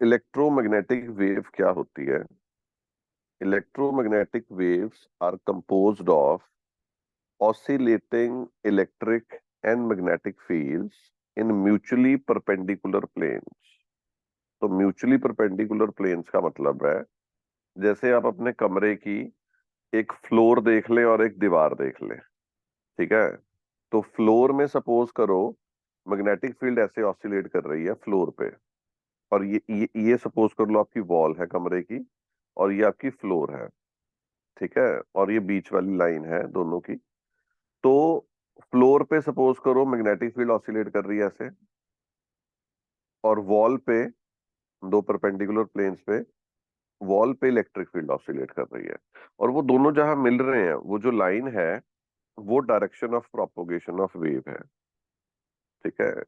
Electromagnetic wave क्या होती है? Electromagnetic waves are composed of oscillating electric and magnetic fields in mutually perpendicular planes। तो mutually perpendicular planes का मतलब है, जैसे आप अपने कमरे की एक फ्लोर देख लें और एक दीवार देख लें। ठीक है, तो फ्लोर में सपोज करो मैग्नेटिक फील्ड ऐसे ऑसिलेट कर रही है फ्लोर पे, और ये सपोज कर लो आपकी वॉल है कमरे की, और ये आपकी फ्लोर है। ठीक है, और ये बीच वाली लाइन है दोनों की। तो फ्लोर पे सपोज करो मैग्नेटिक फील्ड ऑसिलेट कर रही है ऐसे, और वॉल पे, दो परपेंडिकुलर प्लेन्स पे, वॉल पे इलेक्ट्रिक फील्ड ऑसिलेट कर रही है। और वो दोनों जहां मिल रहे हैं, वो जो लाइन है वो direction of propagation of wave है। ठीक है,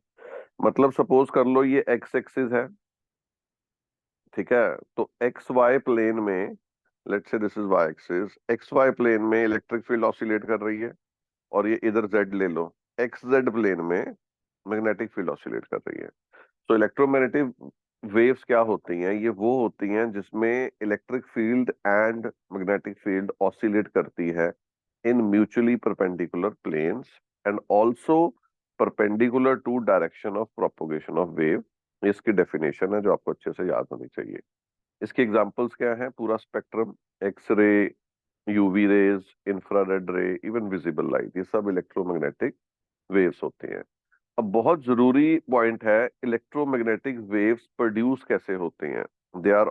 मतलब सपोज कर लो ये एक्स एक्सिस है। ठीक है, तो एक्स वाई प्लेन में, let's say this is y axis, x y plane में इलेक्ट्रिक फील्ड ऑसिलेट कर रही है, और ये इधर जेड ले लो, एक्स जेड प्लेन में मैग्नेटिक फील्ड ऑसिलेट कर रही है। तो इलेक्ट्रोमैग्नेटिक वेव्स क्या होती हैं? ये वो होती हैं जिसमें electric field and magnetic field oscillate करती है in mutually perpendicular planes and also perpendicular to direction of propagation of wave. इसकी डेफिनेशन है जो आपको अच्छे से याद होनी चाहिए। इसके एग्जांपल्स क्या हैं? पूरा spectrum, X ray, UV rays, infrared रे, इवन विजिबल लाइट, ये सब इलेक्ट्रोमैग्नेटिक वेव्स होते हैं। अब बहुत जरूरी पॉइंट है, इलेक्ट्रोमैग्नेटिक वेव्स प्रोड्यूस कैसे होते हैं? They are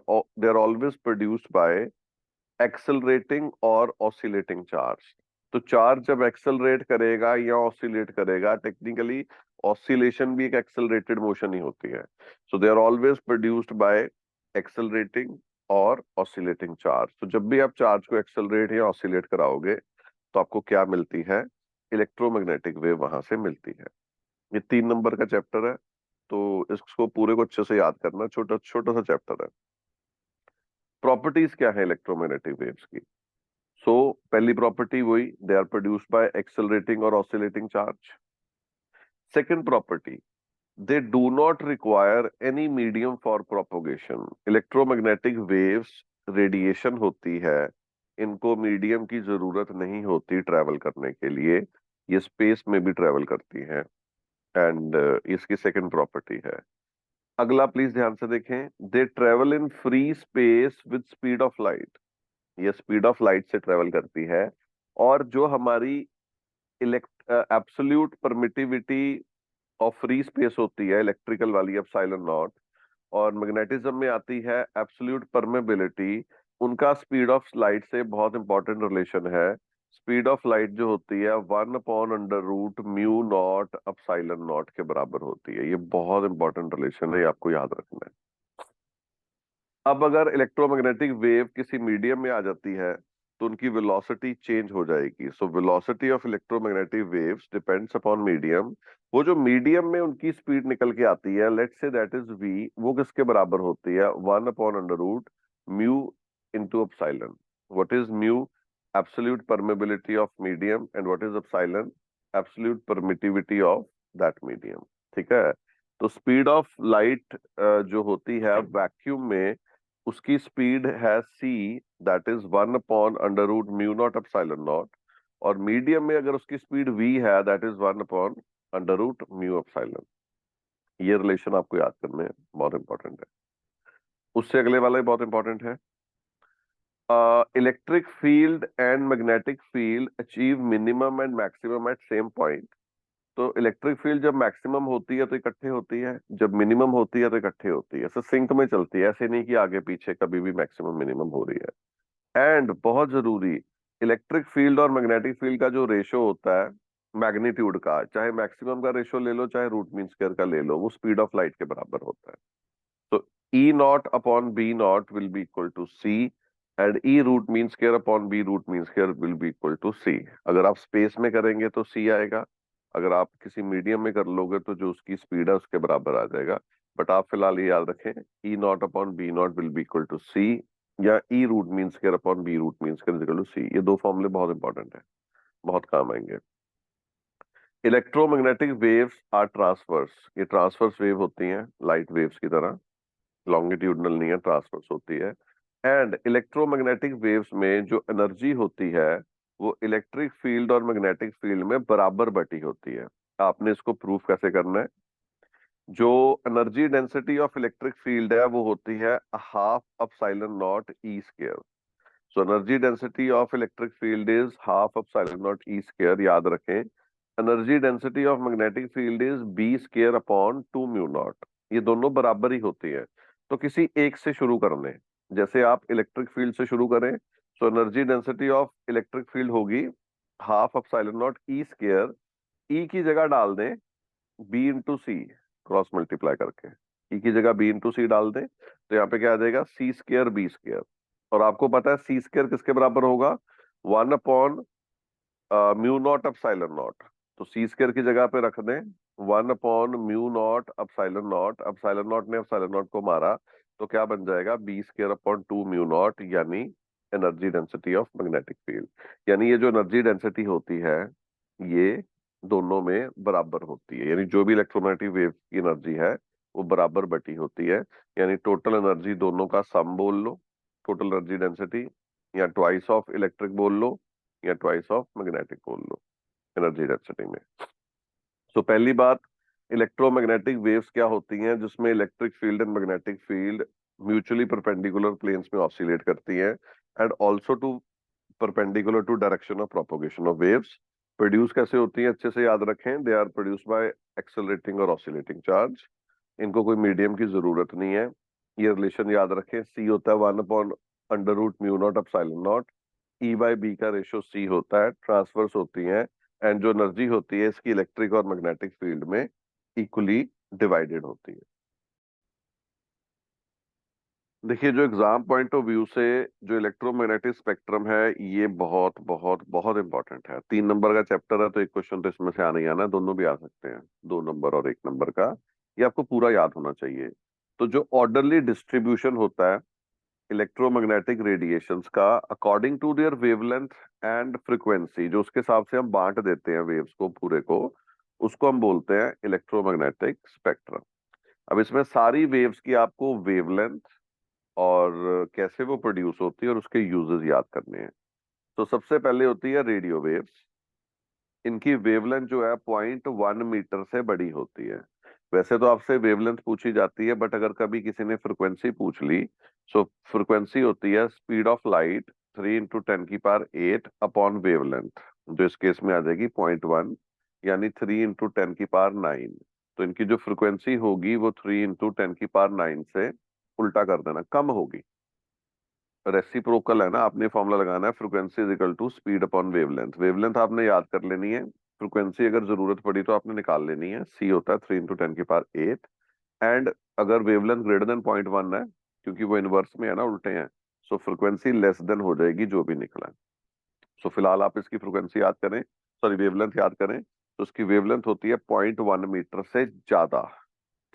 always produced by accelerating और ऑसिलेटिंग चार्ज। तो चार्ज जब एक्सेलरेट करेगा या ऑसिलेट करेगा, टेक्निकली ऑसिलेशन भी एक एक्सेलरेटेड मोशन ही होती है। So they are always produced by accelerating और ऑसिलेटिंग चार्ज। तो जब भी आप चार्ज को एक्सेलरेट या ऑसिलेट कराओगे तो आपको क्या मिलती है? इलेक्ट्रोमैग्नेटिक वेव वहां से मिलती है। ये 3 नंबर का चैप्टर है, तो इसको पूरे को अच्छे से याद करना। छोटा छोटा सा चैप्टर है। प्रॉपर्टीज क्या है इलेक्ट्रोमैग्नेटिक वेव्स की? सो पहली प्रॉपर्टी वही, they are produced by accelerating और oscillating charge. Second property, they do not require any medium for propagation. Electromagnetic waves radiation होती है, इनको मीडियम की जरूरत नहीं होती ट्रैवल करने के लिए, ये स्पेस में भी ट्रैवल करती हैं। एंड इसकी सेकंड प्रॉपर्टी है। अगला प्लीज ध्यान से देखें, they travel in free space with speed of light. ये स्पीड ऑफ लाइट से ट्रेवल करती है। और जो हमारी elect absolute permittivity of free space होती है इलेक्ट्रिकल वाली, एप्सिलॉन नॉट, और मैग्नेटिज्म में आती है एब्सोल्यूट परमेबिलिटी, उनका स्पीड ऑफ लाइट से बहुत इंपॉर्टेंट रिलेशन है। स्पीड ऑफ लाइट जो होती है 1/√μ0 एप्सिलॉन नॉट के बराबर होती है। ये बहुत इंपॉर्टेंट रिलेशन है, ये आपको याद रखना है। अब अगर इलेक्ट्रोमैग्नेटिक वेव किसी मीडियम में आ जाती है तो उनकी वेलोसिटी चेंज हो जाएगी। So velocity of electromagnetic waves depends upon medium. वो जो मीडियम में उनकी स्पीड निकल के आती है, let's say that is we, वो किसके बराबर होती है? 1/√μ into epsilon. What is mu? Absolute permeability of medium, and what is epsilon? Absolute permittivity of that medium. ठीक है, तो स्पीड ऑफ लाइट जो होती है वैक्यूम में, उसकी स्पीड है c, that is 1/√μ0 epsilon naught. और मीडियम में अगर उसकी स्पीड v है, दैट इज 1/√μ एप्सिलॉन। ये रिलेशन आपको याद करने हैं, बहुत इंपॉर्टेंट है। उससे अगले वाला भी बहुत इंपॉर्टेंट है। Electric field and magnetic field achieve minimum and maximum at same point. तो इलेक्ट्रिक फील्ड जब मैक्सिमम होती है तो इकट्ठे होती है, जब मिनिमम होती है तो इकट्ठे होती है। सिंक में चलती है, ऐसे नहीं कि आगे पीछे कभी भी मैक्सिमम मिनिमम हो रही है। एंड बहुत जरूरी, इलेक्ट्रिक फील्ड और मैग्नेटिक फील्ड का जो रेशो होता है मैग्नीट्यूड का, चाहे मैक्सिमम का रेशो ले लो चाहे रूट मीन स्क्वायर का ले लो, वो स्पीड ऑफ लाइट के बराबर होता है। तो E0/B0 will be equal to C, and E root mean square upon B root mean square will be equal to C। अगर आप स्पेस में करेंगे तो C आएगा, अगर आप किसी मीडियम में कर लोगे तो जो उसकी स्पीड है उसके बराबर आ जाएगा। बट आप फिलहाल ये याद रखें, E0/B0 will be equal to C, या E root mean square upon B root mean square equal to C। ये दो फॉर्मूले बहुत इंपॉर्टेंट है, बहुत काम आएंगे। Electromagnetic waves are transverse. ये ट्रांसवर्स वेव होती हैं लाइट वेव्स की तरह। लॉन्गिट्यूडनल नहीं है, ट्रांसवर्स होती है। एंड इलेक्ट्रोमैग्नेटिक वेव्स में जो एनर्जी होती है वो इलेक्ट्रिक फील्ड और मैग्नेटिक फील्ड में बराबर बटी होती है। आपने इसको प्रूफ कैसे करना है? जो energy density of electric field है वो होती है half epsilon naught E square. So energy density of electric field is half epsilon naught E square, याद रखें। Energy density of magnetic field is B square upon 2 mu naught. ये दोनों बराबर ही होती है। तो किसी एक से शुरू करने, जैसे आप इलेक्ट्रिक फील्ड से शुरू करें, so energy density of electric field होगी half epsilon naught E square. E की जगह डाल दें B into C, cross multiply करके ई की जगह बी इंटू सी डाल दें, तो यहाँ पे क्या आ जाएगा सी स्क्वायर बी स्क्वायर। और आपको पता है सी स्क्वायर किसके बराबर होगा? 1 upon mu naught epsilon naught. तो सी स्क्वायर की जगह पे रख दें 1 upon mu naught epsilon naught. Epsilon naught ने एप्सिलॉन नॉट को मारा तो क्या बन जाएगा? B square upon 2 mu naught, यानी energy density of magnetic field. यानी ये जो एनर्जी डेंसिटी होती है ये दोनों में बराबर होती है, यानी जो भी इलेक्ट्रोमैग्नेटिक वेव की एनर्जी है वो बराबर बटी होती है। यानी टोटल एनर्जी दोनों का सम बोल लो, टोटल एनर्जी डेंसिटी, या ट्वाइस ऑफ इलेक्ट्रिक बोल लो या ट्वाइस ऑफ मैग्नेटिक बोल लो एनर्जी डेंसिटी में। तो पहली बात, इलेक्ट्रोमैग्नेटिक वेव्स क्या होती हैं? जिसमें electric field and magnetic field mutually perpendicular planes में ऑसिलेट करती हैं and also to perpendicular to direction of propagation of waves. Produce कैसे होती हैं अच्छे से याद रखें, they are produced by accelerating और ऑसिलेटिंग चार्ज। इनको कोई मीडियम की जरूरत नहीं है। ये रिलेशन याद रखें, सी होता है 1 upon under root mu naught epsilon naught, E by B का रेशियो सी होता है, ट्रांसवर्स होती हैं एंड जो एनर्जी होती है इसकी इलेक्ट्रिक और मैग्नेटिक फील्ड में इक्वली डिवाइडेड होती है। देखिए, जो एग्जाम पॉइंट ऑफ व्यू से जो इलेक्ट्रोमैग्नेटिक स्पेक्ट्रम है ये बहुत बहुत बहुत इंपॉर्टेंट है। 3 नंबर का चैप्टर है तो एक क्वेश्चन तो इसमें से आना ही आना है, दोनों भी आ सकते हैं, 2 नंबर और 1 नंबर का। ये आपको पूरा याद होना चाहिए। तो जो ऑर्डरली डिस्ट्रीब्यूशन होता है इलेक्ट्रोमैग्नेटिक रेडिएशंस का according to their wavelength and frequency, जो उसके हिसाब से हम बांट देते हैं वेव्स को पूरे को, उसको हम बोलते हैं इलेक्ट्रोमैग्नेटिक स्पेक्ट्रम। अब इसमें सारी वेव्स की आपको वेवलेंथ और कैसे वो प्रोड्यूस होती है और उसके यूजेस याद करने हैं। तो सबसे पहले होती है रेडियो वेव्स। इनकी वेवलेंथ जो है 0.1 मीटर से बड़ी होती है। वैसे तो आपसे वेवलेंथ पूछी जाती है, बट अगर कभी किसी ने फ्रिक्वेंसी पूछ ली, सो फ्रिक्वेंसी होती है speed of light 3 × 10⁸ upon wavelength, जो इस केस में आ जाएगी 0.1, यानी 3 × 10⁹ तो इनकी जो फ्रिक्वेंसी होगी वो 3 × 10⁹ से उल्टा कर देना, कम होगी। रेसिप्रोकल है ना, आपने फॉर्मूला लगाना है frequency is equal to speed upon wavelength. Wavelength आपने याद कर लेनी है, फ्रीक्वेंसी अगर जरूरत पड़ी तो आपने निकाल लेनी है। सी होता है 3 × 10⁸। एंड अगर वेवलेंथ ग्रेटर देन 0.1 है, क्योंकि वो इनवर्स में है ना, उल्टे हैं, सो फ्रीक्वेंसी लेस देन हो जाएगी जो भी निकला। सो फिलहाल आप इसकी फ्रीक्वेंसी याद करें, सॉरी वेवलेंथ याद करें, तो उसकी वेवलेंथ होती है 0.1 मीटर से ज्यादा।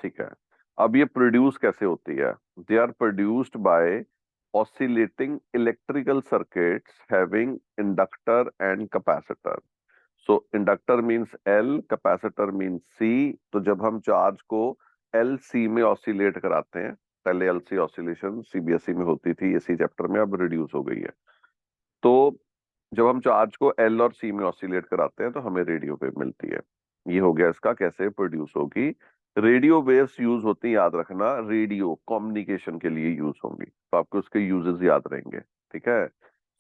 ठीक है। अब ये प्रोड्यूस कैसे होती है? They are produced by oscillating electrical circuits having inductor and capacitor. So inductor means L, capacitor means C। तो जब हम चार्ज को LC में ऑसिलेट कराते हैं, पहले LC ऑसिलेशन सीबीएसई में होती थी, इसी चैप्टर में अब रिड्यूस हो गई है। तो जब हम चार्ज को L और C में ऑसिलेट कराते हैं तो हमें रेडियो वेव मिलती है। ये हो गया इसका कैसे प्रोड्यूस होगी। रेडियो वेव्स यूज होती हैं, याद रखना, रेडियो कम्युनिकेशन के लिए यूज होंगी, तो आपको उसके यूजेस याद रहेंगे। ठीक है।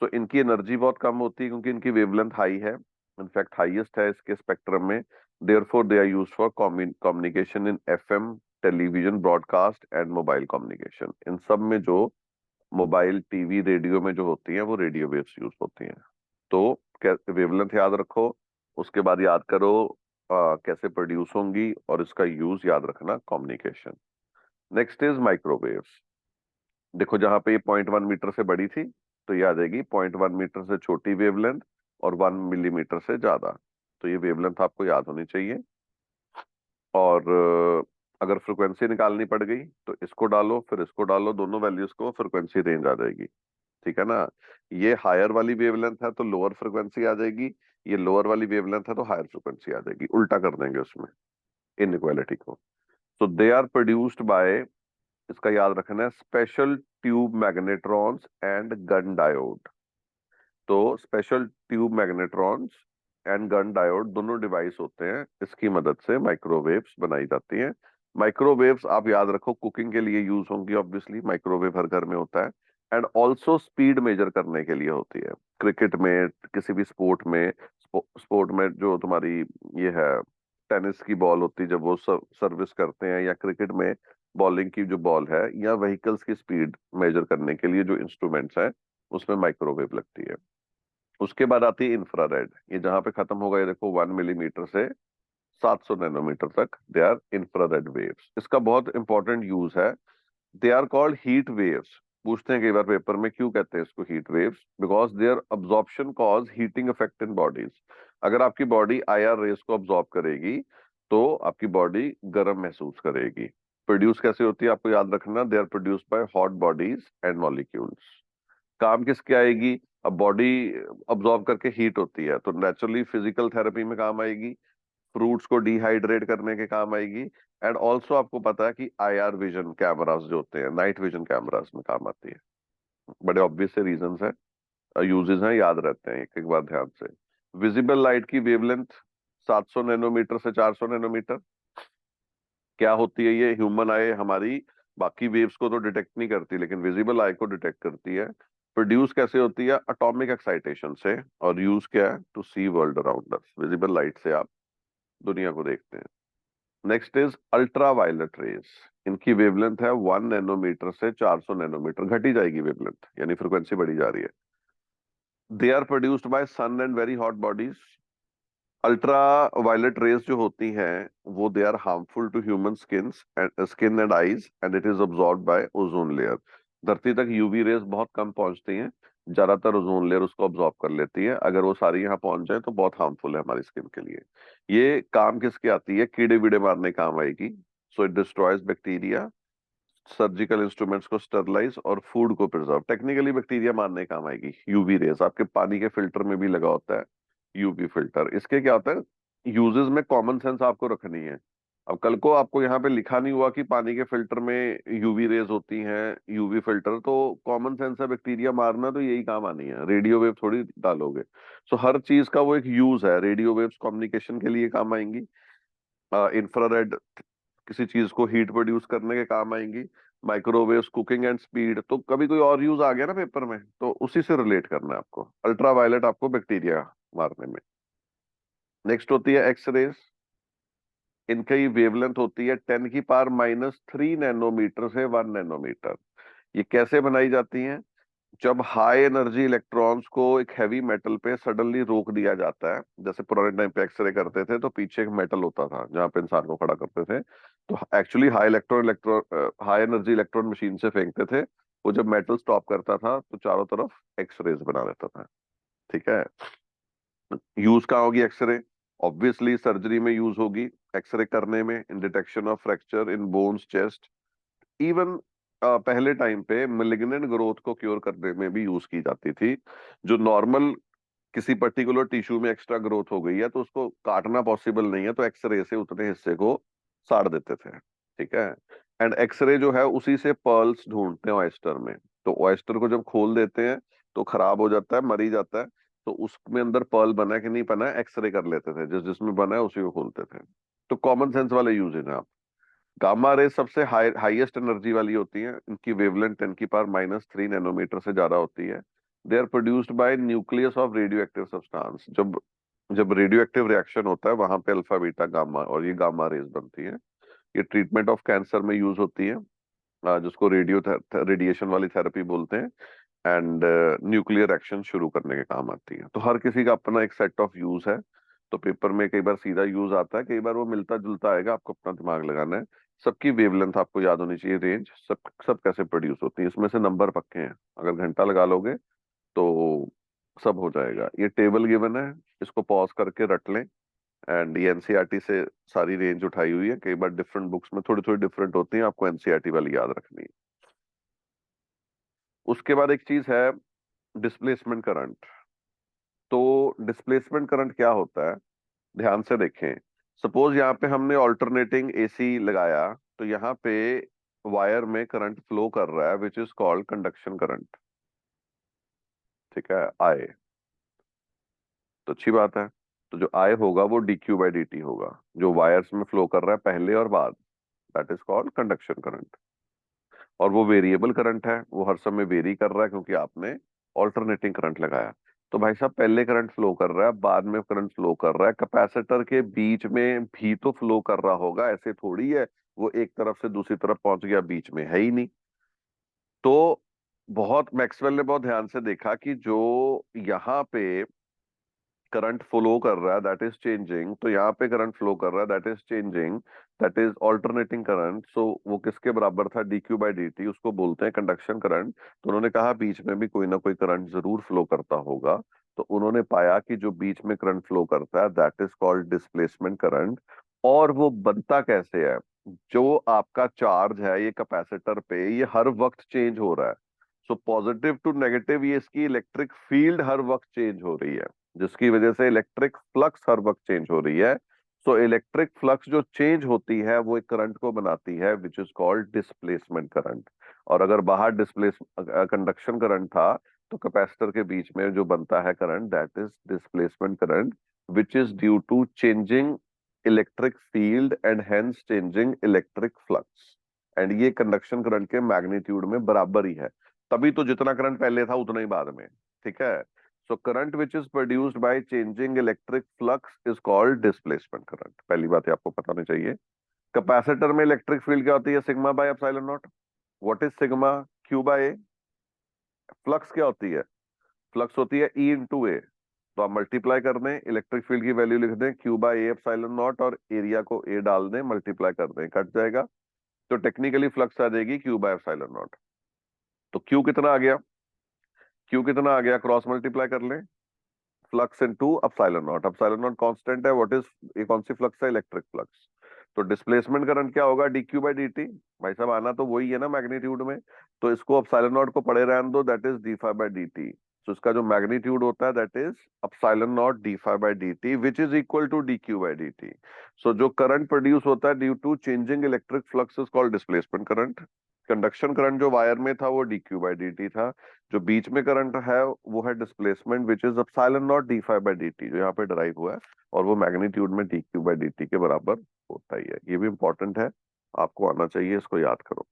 तो इनकी एनर्जी बहुत कम होती है क्योंकि इनकी वेवलेंथ हाई है, इनफैक्ट हाईएस्ट है इसके स्पेक्ट्रम में। Therefore they are used for communication in FM, television broadcast and mobile communication. इन सब में जो मोबाइल, टीवी, रेडियो में जो होती हैं वो रेडियो वेव्स यूज होती हैं। तो वेवलेंथ याद रखो, उसके बाद याद करो कैसे प्रोड्यूस होंगी, और इसका यूज याद रखना कम्युनिकेशन। Next is microwaves. देखो जहां पे ये 0.1 मीटर से बड़ी थी तो ये आ जाएगी 0.1 मीटर से छोटी वेवलेंथ और 1 मिलीमीटर से ज्यादा। तो ये वेवलेंथ आपको याद होनी चाहिए। और अगर फ्रिक्वेंसी निकालनी पड़ गई तो इसको डालो फिर इसको डालो, दोनों वैल्यूज को, फ्रिक्वेंसी रेंज आ जाएगी। ठीक है ना। ये हायर वाली वेवलेंथ है तो लोअर फ्रिक्वेंसी आ जाएगी, ये लोअर वाली वेवलेंथ है तो हायर फ्रिक्वेंसी आ जाएगी, उल्टा कर देंगे उसमें इनइक्वालिटी को। So they are produced by इसका याद रखना है, special tube magnetrons and Gunn diode. तो special tube magnetrons and Gunn diode दोनों डिवाइस होते हैं, इसकी मदद से माइक्रोवेव्स बनाई जाती हैं। माइक्रोवेव्स आप याद रखो कुकिंग के लिए यूज होंगी, ऑब्वियसली माइक्रोवेव हर घर में होता है। एंड ऑल्सो स्पीड मेजर करने के लिए होती है, क्रिकेट में, किसी भी स्पोर्ट में। स्पोर्ट में जो तुम्हारी ये है टेनिस की बॉल होती है, जब वो सर्विस करते हैं, या क्रिकेट में बॉलिंग की जो बॉल है, या व्हीकल्स की स्पीड मेजर करने के लिए जो इंस्ट्रूमेंट्स हैं, उसमें माइक्रोवेव लगती है। उसके बाद आती है इंफ्रारेड। ये जहां पे खत्म होगा, ये देखो 1 मिलीमीटर से 700 नैनोमीटर तक, दे आर इंफ्रारेड वेव्स। इसका बहुत इंपॉर्टेंट यूज है। They are called heat waves. पूछते हैं कई बार पेपर में, क्यों कहते हैं इसको heat waves? Because their absorption cause heating effect in bodies. अगर आपकी बॉडी आईआर रेस को अब्जॉर्ब करेगी तो आपकी बॉडी गर्म महसूस करेगी। प्रोड्यूस कैसे होती है आपको याद रखना, they are produced by hot bodies and molecules. काम किसके आएगी? अब बॉडी अब्जॉर्ब करके हीट होती है तो नेचुरली फिजिकल थेरेपी में काम आएगी, फ्रूट्स को डिहाइड्रेट करने के काम आएगी। एंड ऑल्सो आपको पता है कि आईआर विजन कैमरास जो होते हैं, नाइट विजन कैमरास में काम आती है। बड़े ऑब्वियस से रीजन है, यूजेस हैं, याद रहते हैं एक एक बार ध्यान से। विजिबल लाइट की वेवलेंथ 700 नैनोमीटर से 400 नैनोमीटर। क्या होती है ये? ह्यूमन आई हमारी बाकी वेव्स को तो डिटेक्ट नहीं करती, लेकिन विजिबल आई को डिटेक्ट करती है। प्रोड्यूस कैसे होती है? एटॉमिक एक्साइटेशन से। और यूज क्या है? To see world around us. Visible light से आप दुनिया को देखते हैं। Next is ultra violet rays. इनकी वेवलेंथ है 1 नैनोमीटर से 400 नैनोमीटर, घटी जाएगी वेवलेंथ, यानी फ्रिक्वेंसी बढ़ी जा रही है। They are produced by sun and very hot bodies. Ultra violet rays जो होती हैं वो they are harmful to human skin and eyes, and it is absorbed by ozone layer. धरती तक यूवी रेज बहुत कम पहुंचती हैं, ज्यादातर ओजोन लेयर उसको अब्सॉर्ब कर लेती है। अगर वो सारी यहाँ पहुंच जाए तो बहुत हार्मफुल है हमारी स्किन के लिए। ये काम किसके आती है? कीड़े वीड़े मारने काम आएगी। So it destroys bacteria, surgical instruments को स्टरलाइज और फूड को प्रिजर्व। टेक्निकली बैक्टीरिया मारने काम आएगी। यूवी रेज आपके पानी के फिल्टर में भी लगा होता है, यूवी फिल्टर। इसके क्या होता है? यूजेस में कॉमन सेंस आपको रखनी है। अब कल को आपको यहाँ पे लिखा नहीं हुआ कि पानी के फिल्टर में यूवी रेज होती हैं, यूवी फिल्टर, तो कॉमन सेंस है बैक्टीरिया मारना, तो यही काम आनी है, रेडियो वेव थोड़ी डालोगे। सो हर चीज का वो एक यूज है। रेडियो वेव्स कम्युनिकेशन के लिए काम आएंगी, इंफ्रारेड किसी चीज को हीट प्रोड्यूस करने के काम आएंगी, माइक्रोवेव्स कुकिंग एंड स्पीड। तो कभी कोई और यूज आ गया ना पेपर में, तो उसी से रिलेट करना है आपको। अल्ट्रा वायलेट आपको बैक्टीरिया मारने में। नेक्स्ट होती है एक्सरेज। इनकी वेवलेंथ होती है 10⁻³ नैनोमीटर से 1 नैनोमीटर। ये कैसे बनाई जाती हैं? जब हाई एनर्जी इलेक्ट्रॉन्स को एक हैवी मेटल पे सडनली रोक दिया जाता है, जैसे पुराने टाइम पे एक्सरे करते थे तो पीछे एक मेटल होता था जहां पे इंसान को खड़ा करते थे, तो actually high energy electron machine से फेंकते थे। वो जब मेटल स्टॉप करता था तो चारों तरफ एक्सरेज बना देता था। ठीक है। यूज कहाँ होगी एक्सरे? ऑब्वियसली सर्जरी में यूज होगी, एक्सरे करने में, in detection of fracture in bones, chest. Even पहले टाइम पे मेलिग्नेंट ग्रोथ को क्योर करने में भी यूज की जाती थी। जो नॉर्मल किसी पर्टिकुलर टिश्यू में एक्स्ट्रा ग्रोथ हो गई है तो उसको काटना पॉसिबल नहीं है, तो एक्सरे से उतने हिस्से को साड़ देते थे। ठीक है। एंड एक्सरे जो है उसी से पर्ल्स ढूंढते हैं ऑयस्टर में। तो ऑयस्टर को जब खोल देते हैं तो खराब हो जाता है, मर ही जाता है। तो उसमें अंदर पर्ल बना है कि नहीं बना है, एक्सरे कर लेते थे, जिसमें बना है उसी को खोलते थे। तो कॉमन सेंस वाले यूज है। गामा रे सबसे हाईएस्ट एनर्जी वाली होती है। इनकी वेवलेंथ 10⁻³ नैनोमीटर से ज्यादा होती है। They are produced by nucleus of radio active substance. जब जब रेडियो एक्टिव रिएक्शन होता है वहां पे अल्फा बीटा गामा और ये गामा रेज बनती है। ये ट्रीटमेंट ऑफ कैंसर में यूज होती है, जिसको रेडिएशन वाली थेरेपी बोलते हैं। एंड न्यूक्लियर एक्शन शुरू करने के काम आती है। तो हर किसी का अपना एक सेट ऑफ यूज है। तो पेपर में कई बार सीधा यूज आता है, कई बार वो मिलता जुलता आएगा, आपको अपना दिमाग लगाना है। सबकी वेवलेंथ आपको याद होनी चाहिए, रेंज, सब सब कैसे प्रोड्यूस होती है, इसमें से नंबर पक्के हैं। अगर घंटा लगा लोगे तो सब हो जाएगा। ये टेबल गिवन है, इसको पॉज करके रट लें। एंड ये एनसीईआरटी से सारी रेंज उठाई हुई है, कई बार डिफरेंट बुक्स में थोड़ी थोड़ी डिफरेंट होती है, आपको एनसीईआरटी वाली याद रखनी है। उसके बाद एक चीज है डिस्प्लेसमेंट करंट। तो डिस्प्लेसमेंट करंट क्या होता है? ध्यान से देखें। सपोज यहाँ पे हमने ऑल्टरनेटिंग एसी लगाया, तो यहाँ पे वायर में करंट फ्लो कर रहा है which is called conduction current. ठीक है, आई। तो अच्छी बात है। तो जो आई होगा वो dq बाई dt होगा, जो वायर्स में फ्लो कर रहा है पहले और बाद, that is called conduction current. और वो वेरिएबल करंट है, वो हर समय वेरी कर रहा है क्योंकि आपने ऑल्टरनेटिंग करंट लगाया। तो भाई साहब पहले करंट फ्लो कर रहा है, बाद में करंट फ्लो कर रहा है, कैपेसिटर के बीच में भी तो फ्लो कर रहा होगा, ऐसे थोड़ी है वो एक तरफ से दूसरी तरफ पहुंच गया, बीच में है ही नहीं। तो बहुत मैक्सवेल ने बहुत ध्यान से देखा कि जो यहाँ पे करंट फ्लो कर रहा है दैट इज चेंजिंग, तो यहाँ पे करंट फ्लो कर रहा है that is changing, that is alternating current. So वो किसके बराबर था, dq बाई dt, उसको बोलते हैं कंडक्शन करंट। तो उन्होंने कहा बीच में भी कोई ना कोई करंट जरूर फ्लो करता होगा। तो उन्होंने पाया कि जो बीच में करंट फ्लो करता है that is called displacement current. और वो बनता कैसे है, जो आपका चार्ज है ये कैपेसिटर पे, ये हर वक्त चेंज हो रहा है। सो पॉजिटिव टू नेगेटिव, ये इसकी इलेक्ट्रिक फील्ड हर वक्त चेंज हो रही है, जिसकी वजह से इलेक्ट्रिक फ्लक्स हर वक्त चेंज हो रही है। सो इलेक्ट्रिक फ्लक्स जो चेंज होती है वो एक करंट को बनाती है which is called displacement current. और अगर बाहर डिस्प्लेस कंडक्शन करंट था, तो कैपेसिटर के बीच में जो बनता है current that is displacement current, which is due to changing electric field and hence changing electric flux. And ये कंडक्शन करंट के मैग्नीट्यूड में बराबर ही है, तभी तो जितना करंट पहले था उतना ही बाद में। ठीक है। So current which is produced by changing electric flux is called displacement current। पहली बात है आपको पता होनी चाहिए। कैपेसिटर में इलेक्ट्रिक फील्ड क्या होती है, sigma by epsilon naught. What is sigma, q by A. Flux क्या होती है, फ्लक्स होती है ई इंटू ए। तो आप मल्टीप्लाई कर दें, इलेक्ट्रिक फील्ड की वैल्यू लिख दें q by A epsilon naught, और एरिया को ए डाल दें, मल्टीप्लाई कर दें, कट जाएगा। तो टेक्निकली फ्लक्स आ जाएगी क्यू बाय एप्सिलॉन नॉट। तो क्यू कितना आ गया, क्यू कितना आ गया, क्रॉस मल्टीप्लाई कर लें, flux into epsilon naught. Epsilon not constant है, व्हाट इज, ये कौन सी फ्लक्स है, इलेक्ट्रिक फ्लक्स। तो डिस्प्लेसमेंट करंट क्या होगा, dq बाई dt। भाई साहब आना तो वही है ना मैग्नीट्यूड में, तो इसको एप्सिलॉन नॉट को पड़े रहने दो, that is d phi by dt। तो इसका जो मैग्नीट्यूड होता है that is epsilon naught d phi by dt which is equal to dq by dt। So जो करंट प्रोड्यूस होता है due to changing electric flux is called displacement current. Conduction current जो wire में था वो dq by dt था। जो बीच में करंट है वो है displacement which is epsilon naught d phi by dt, जो यहाँ पे डराइव हुआ है, और वो मैग्नीट्यूड में dq बाई dt के बराबर होता ही है। ये भी इंपॉर्टेंट है, आपको आना चाहिए, इसको याद करो।